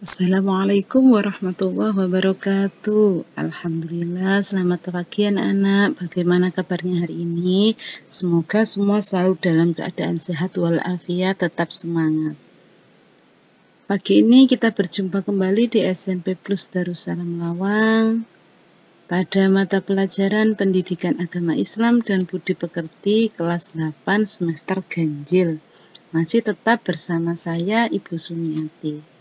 Assalamualaikum warahmatullahi wabarakatuh. Alhamdulillah, selamat pagi anak-anak. Bagaimana kabarnya hari ini? Semoga semua selalu dalam keadaan sehat walafiat, tetap semangat. Pagi ini kita berjumpa kembali di SMP Plus Darussalam Lawang pada mata pelajaran Pendidikan Agama Islam dan Budi Pekerti kelas 8 semester ganjil. Masih tetap bersama saya, Ibu Sumiati.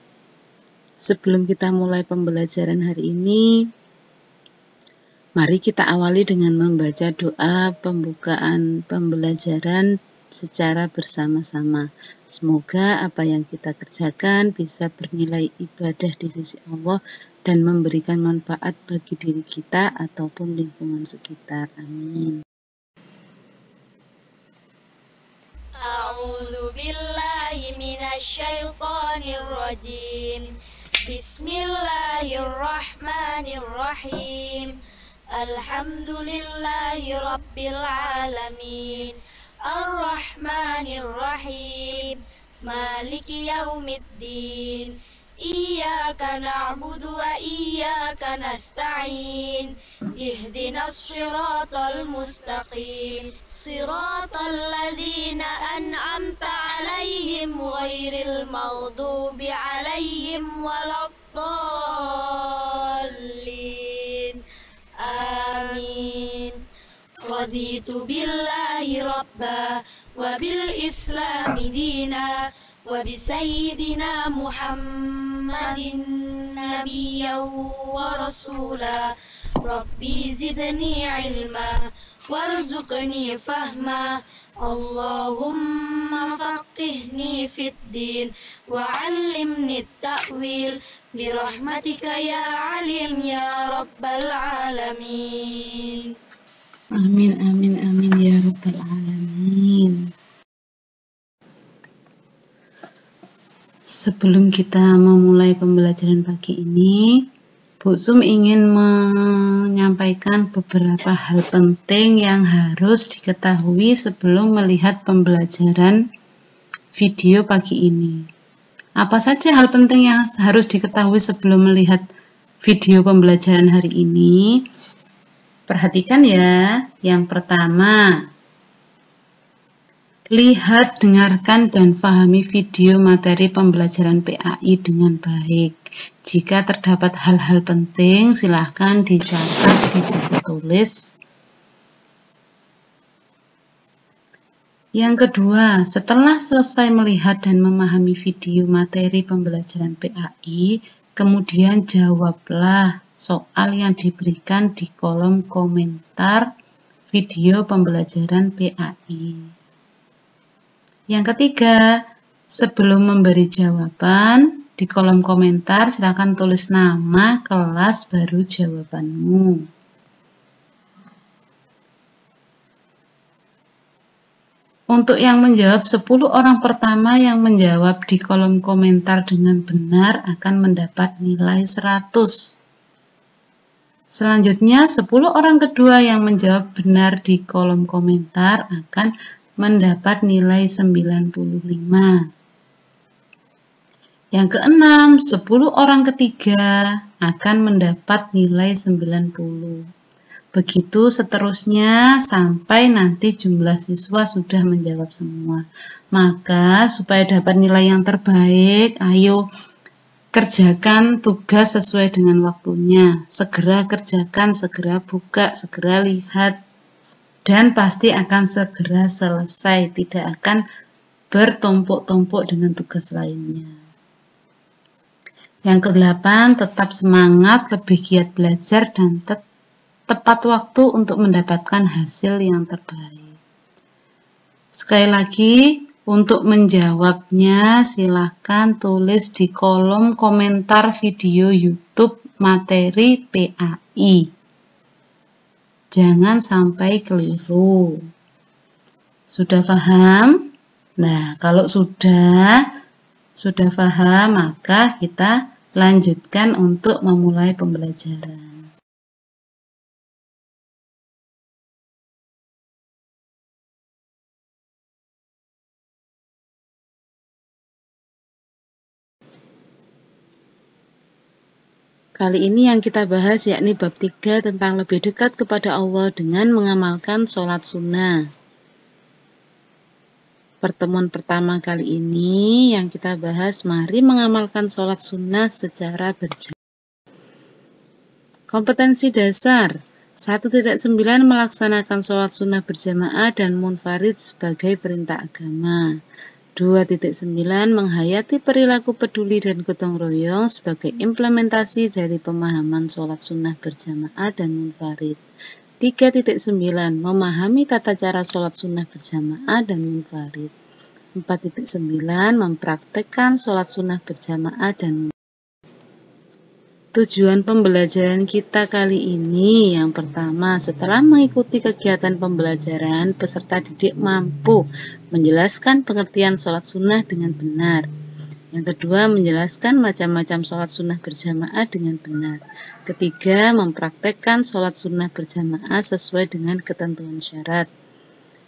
Sebelum kita mulai pembelajaran hari ini, mari kita awali dengan membaca doa pembukaan pembelajaran secara bersama-sama. Semoga apa yang kita kerjakan bisa bernilai ibadah di sisi Allah dan memberikan manfaat bagi diri kita ataupun lingkungan sekitar. Amin. A'udzu billahi minasyaitonir rajim. Bismillahirrahmanirrahim. Alhamdulillahi rabbil alamin. Ar-Rahmanir-Rahim. Maliki yaumiddin. Iyyaka na'budu wa iyyaka nasta'in. Ihdinas siratal mustaqim. Siratal ladzina an'amta 'alaihim ghairil maghdubi 'alaihim waladdallin. Amin. Raditu billahi rabba wa bil islami dina wa bi sayyidina Muhammadin nabiyyan wa rasula. Rabbi zidni ilma warzuqni fahma. Allahumma faqihni fid din wa 'allimni ta'wil birahmatika ya alim ya rabbal alamin. Amin, amin, amin ya rabbal alamin. Sebelum kita memulai pembelajaran pagi ini, Bu Sum ingin menyampaikan beberapa hal penting yang harus diketahui sebelum melihat pembelajaran video pagi ini. Apa saja hal penting yang harus diketahui sebelum melihat video pembelajaran hari ini? Perhatikan ya. Yang pertama, lihat, dengarkan, dan pahami video materi pembelajaran PAI dengan baik. Jika terdapat hal-hal penting, silakan dicatat di buku tulis. Yang kedua, setelah selesai melihat dan memahami video materi pembelajaran PAI, kemudian jawablah soal yang diberikan di kolom komentar video pembelajaran PAI. Yang ketiga, sebelum memberi jawaban, di kolom komentar silakan tulis nama, kelas, baru jawabanmu. Untuk yang menjawab 10 orang pertama yang menjawab di kolom komentar dengan benar akan mendapat nilai 100. Selanjutnya, 10 orang kedua yang menjawab benar di kolom komentar akan mendapat nilai 95. Yang keenam, 10 orang ketiga akan mendapat nilai 90. Begitu seterusnya sampai nanti jumlah siswa sudah menjawab semua. Maka supaya dapat nilai yang terbaik, ayo kerjakan tugas sesuai dengan waktunya. Segera kerjakan, segera buka, segera lihat. Dan pasti akan segera selesai, tidak akan bertumpuk-tumpuk dengan tugas lainnya. Yang kedelapan, tetap semangat, lebih giat belajar, dan tepat waktu untuk mendapatkan hasil yang terbaik. Sekali lagi, untuk menjawabnya silahkan tulis di kolom komentar video YouTube materi PAI. Jangan sampai keliru. Sudah paham? Nah, kalau sudah paham, maka kita lanjutkan untuk memulai pembelajaran. Kali ini yang kita bahas yakni bab 3 tentang lebih dekat kepada Allah dengan mengamalkan sholat sunnah. Pertemuan pertama kali ini yang kita bahas, mari mengamalkan sholat sunnah secara berjamaah. Kompetensi dasar 1.9 melaksanakan sholat sunnah berjamaah dan munfarid sebagai perintah agama. 2.9 menghayati perilaku peduli dan gotong royong sebagai implementasi dari pemahaman sholat sunnah berjamaah dan munfarid. 3.9 memahami tata cara sholat sunnah berjamaah dan munfarid. 4.9 mempraktekkan sholat sunnah berjamaah dan munfarid. Tujuan pembelajaran kita kali ini, yang pertama, setelah mengikuti kegiatan pembelajaran, peserta didik mampu menjelaskan pengertian sholat sunnah dengan benar. Yang kedua, menjelaskan macam-macam sholat sunnah berjamaah dengan benar. Ketiga, mempraktekkan sholat sunnah berjamaah sesuai dengan ketentuan syarat.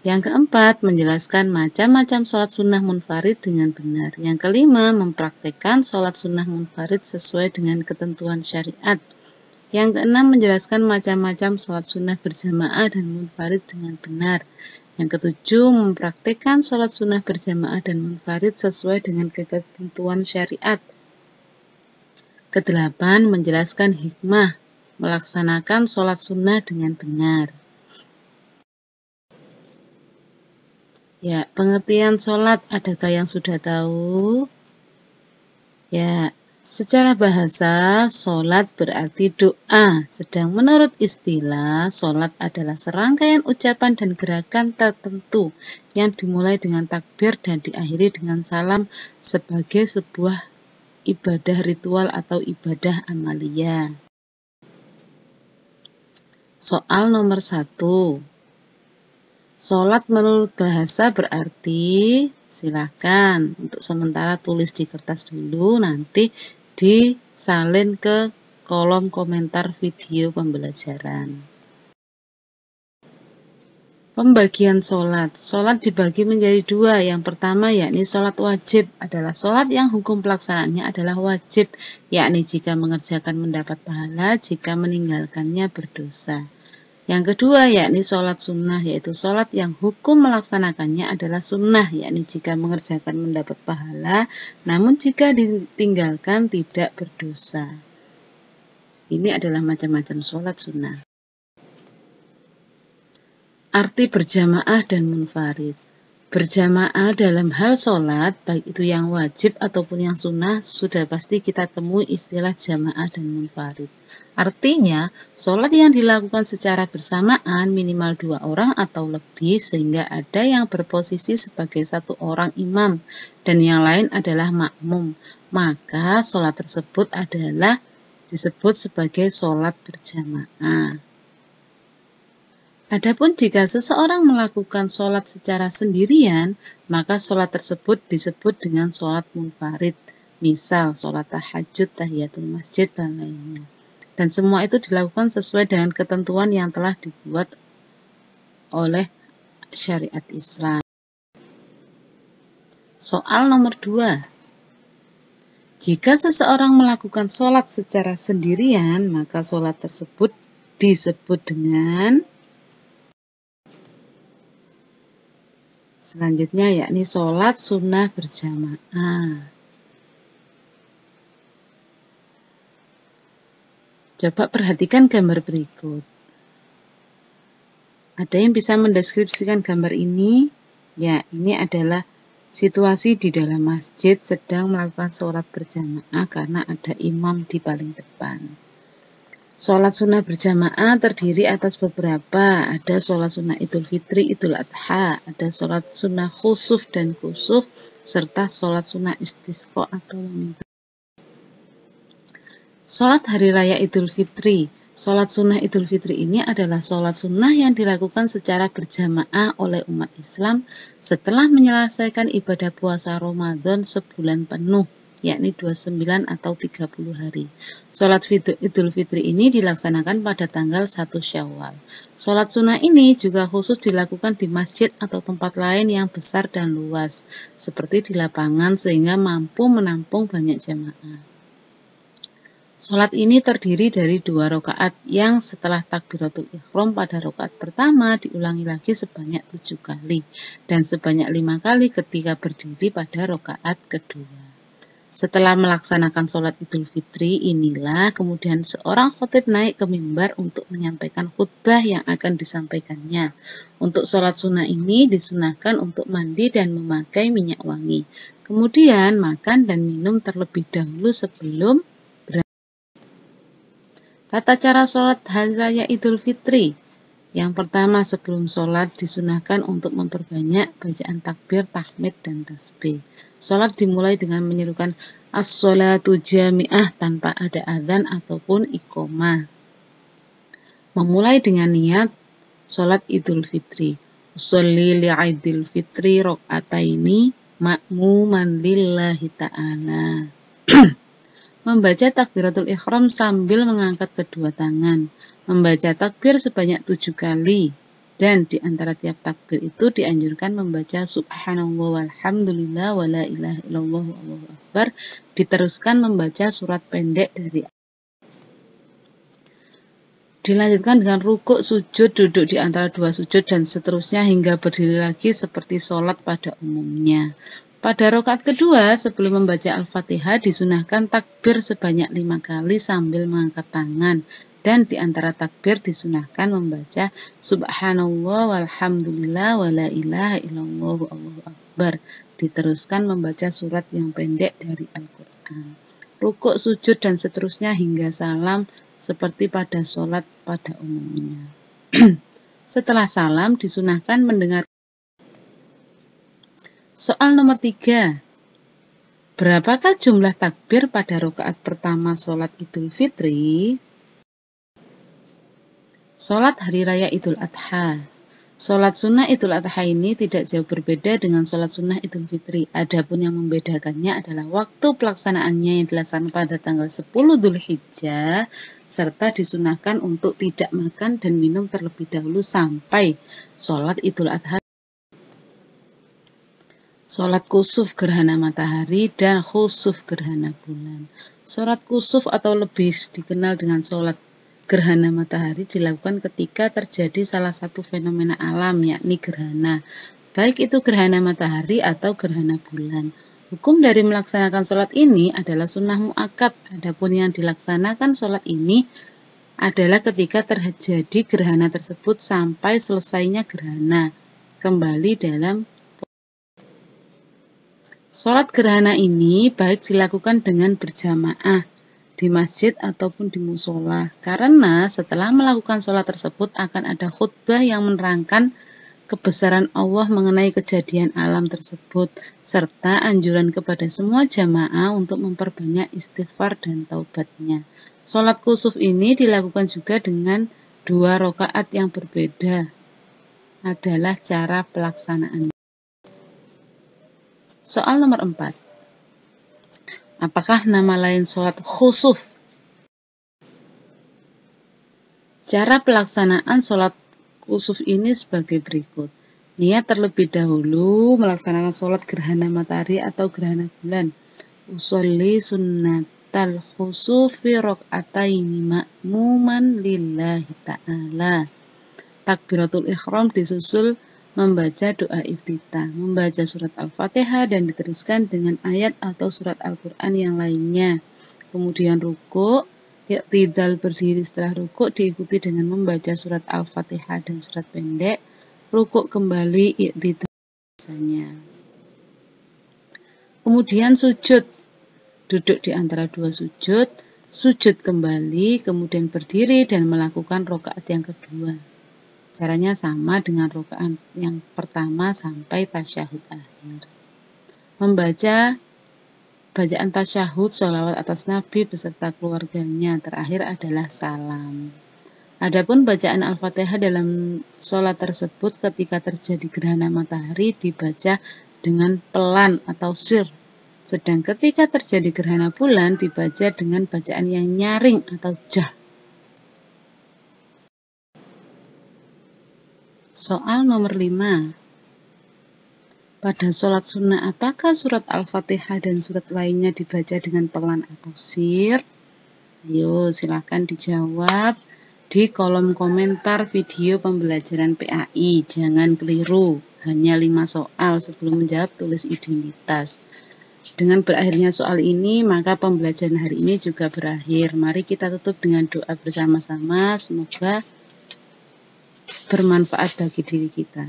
Yang keempat, menjelaskan macam-macam sholat sunnah munfarid dengan benar. Yang kelima, mempraktekkan sholat sunnah munfarid sesuai dengan ketentuan syariat. Yang keenam, menjelaskan macam-macam sholat sunnah berjamaah dan munfarid dengan benar. Yang ketujuh, mempraktekkan sholat sunnah berjamaah dan munfarid sesuai dengan ketentuan syariat. Kedelapan, menjelaskan hikmah melaksanakan sholat sunnah dengan benar. Ya, pengertian sholat adakah yang sudah tahu? Ya, secara bahasa, sholat berarti doa. Sedang menurut istilah, sholat adalah serangkaian ucapan dan gerakan tertentu yang dimulai dengan takbir dan diakhiri dengan salam sebagai sebuah ibadah ritual atau ibadah amalia. Soal nomor 1. Sholat menurut bahasa berarti, silakan untuk sementara tulis di kertas dulu, nanti disalin ke kolom komentar video pembelajaran. Pembagian sholat. Sholat dibagi menjadi dua. Yang pertama yakni sholat wajib, adalah sholat yang hukum pelaksanaannya adalah wajib, yakni jika mengerjakan mendapat pahala, jika meninggalkannya berdosa. Yang kedua yakni sholat sunnah, yaitu sholat yang hukum melaksanakannya adalah sunnah, yakni jika mengerjakan mendapat pahala, namun jika ditinggalkan tidak berdosa. Ini adalah macam-macam sholat sunnah. Arti berjamaah dan munfarid. Berjamaah dalam hal sholat, baik itu yang wajib ataupun yang sunnah, sudah pasti kita temui istilah jamaah dan munfarid. Artinya, sholat yang dilakukan secara bersamaan minimal 2 orang atau lebih, sehingga ada yang berposisi sebagai 1 orang imam dan yang lain adalah makmum. Maka sholat tersebut adalah disebut sebagai sholat berjamaah. Adapun jika seseorang melakukan sholat secara sendirian, maka sholat tersebut disebut dengan sholat munfarid. Misal, sholat tahajud, tahiyatul masjid, dan lainnya. Dan semua itu dilakukan sesuai dengan ketentuan yang telah dibuat oleh syariat Islam. Soal nomor 2. Jika seseorang melakukan sholat secara sendirian, maka sholat tersebut disebut dengan selanjutnya yakni sholat sunnah berjamaah. Coba perhatikan gambar berikut. Ada yang bisa mendeskripsikan gambar ini? Ya, ini adalah situasi di dalam masjid sedang melakukan sholat berjamaah karena ada imam di paling depan. Sholat sunnah berjamaah terdiri atas beberapa. Ada sholat sunnah Idul Fitri, Idul Adha, ada sholat sunnah khusuf dan kusuf, serta sholat sunnah istisqa atau meminta. Sholat Hari Raya Idul Fitri. Sholat sunnah Idul Fitri ini adalah sholat sunnah yang dilakukan secara berjamaah oleh umat Islam setelah menyelesaikan ibadah puasa Ramadan sebulan penuh, yakni 29 atau 30 hari. Sholat Idul Fitri ini dilaksanakan pada tanggal 1 Syawal. Sholat sunnah ini juga khusus dilakukan di masjid atau tempat lain yang besar dan luas, seperti di lapangan sehingga mampu menampung banyak jamaah. Sholat ini terdiri dari 2 rakaat yang setelah takbiratul ihram pada rakaat pertama diulangi lagi sebanyak 7 kali dan sebanyak 5 kali ketika berdiri pada rakaat kedua. Setelah melaksanakan sholat Idul Fitri, inilah kemudian seorang khatib naik ke mimbar untuk menyampaikan khutbah yang akan disampaikannya. Untuk sholat sunnah ini disunahkan untuk mandi dan memakai minyak wangi. Kemudian makan dan minum terlebih dahulu sebelum tata cara sholat hari raya Idul Fitri. Yang pertama, sebelum sholat disunahkan untuk memperbanyak bacaan takbir, tahmid, dan tasbih. Sholat dimulai dengan menyerukan as-sholatu jami'ah tanpa ada adzan ataupun iqomah. Memulai dengan niat sholat Idul Fitri. Usolli li'idul fitri rok'ataini ma'muman lillahi ta'ala. Membaca takbiratul ihram sambil mengangkat kedua tangan. Membaca takbir sebanyak 7 kali. Dan di antara tiap takbir itu dianjurkan membaca subhanallah walhamdulillah wala ilaha illallah wallahu akbar. Diteruskan membaca surat pendek dari dilanjutkan dengan rukuk, sujud, duduk di antara 2 sujud dan seterusnya hingga berdiri lagi seperti sholat pada umumnya. Pada rakaat kedua sebelum membaca Al-Fatihah disunahkan takbir sebanyak 5 kali sambil mengangkat tangan. Dan di antara takbir disunahkan membaca subhanallah walhamdulillah wala ilaha illallah wallahu akbar. Diteruskan membaca surat yang pendek dari Al-Quran. Rukuk, sujud, dan seterusnya hingga salam seperti pada sholat pada umumnya. Setelah salam disunahkan mendengar. Soal nomor 3. Berapakah jumlah takbir pada rakaat pertama sholat Idul Fitri? Sholat Hari Raya Idul Adha. Sholat sunnah Idul Adha ini tidak jauh berbeda dengan sholat sunnah Idul Fitri. Adapun yang membedakannya adalah waktu pelaksanaannya yang dilaksanakan pada tanggal 10 Dzulhijjah, serta disunahkan untuk tidak makan dan minum terlebih dahulu sampai sholat Idul Adha. Sholat kusuf gerhana matahari dan khusuf gerhana bulan. Sholat kusuf atau lebih dikenal dengan sholat gerhana matahari dilakukan ketika terjadi salah satu fenomena alam, yakni gerhana, baik itu gerhana matahari atau gerhana bulan. Hukum dari melaksanakan sholat ini adalah sunnah muakkad. Adapun yang dilaksanakan sholat ini adalah ketika terjadi gerhana tersebut sampai selesainya gerhana. Kembali dalam sholat gerhana ini baik dilakukan dengan berjamaah di masjid ataupun di musola, karena setelah melakukan sholat tersebut akan ada khutbah yang menerangkan kebesaran Allah mengenai kejadian alam tersebut, serta anjuran kepada semua jamaah untuk memperbanyak istighfar dan taubatnya. Sholat kusuf ini dilakukan juga dengan 2 rakaat yang berbeda, adalah cara pelaksanaannya. Soal nomor 4. Apakah nama lain sholat khusuf? Cara pelaksanaan sholat khusuf ini sebagai berikut. Niat terlebih dahulu melaksanakan sholat gerhana matahari atau gerhana bulan. Usolli sunnatal khusufi rok'ataini ma'muman lillahi ta'ala. Takbiratul ihram disusul membaca doa iftitah, membaca surat Al-Fatihah dan diteruskan dengan ayat atau surat Al-Quran yang lainnya. Kemudian rukuk, i'tidal berdiri setelah rukuk diikuti dengan membaca surat Al-Fatihah dan surat pendek. Rukuk kembali, i'tidal biasanya. Kemudian sujud, duduk di antara 2 sujud, sujud kembali, kemudian berdiri dan melakukan rakaat yang kedua. Caranya sama dengan rakaat yang pertama sampai tasyahud akhir. Membaca bacaan tasyahud, sholawat atas Nabi beserta keluarganya. Terakhir adalah salam. Adapun bacaan Al-Fatihah dalam sholat tersebut ketika terjadi gerhana matahari dibaca dengan pelan atau sir. Sedang ketika terjadi gerhana bulan dibaca dengan bacaan yang nyaring atau jah. Soal nomor 5. Pada sholat sunnah apakah surat Al-Fatihah dan surat lainnya dibaca dengan pelan atau sir? Ayo silahkan dijawab di kolom komentar video pembelajaran PAI. Jangan keliru, hanya 5 soal. Sebelum menjawab tulis identitas. Dengan berakhirnya soal ini, maka pembelajaran hari ini juga berakhir. Mari kita tutup dengan doa bersama-sama. Semoga bermanfaat bagi diri kita.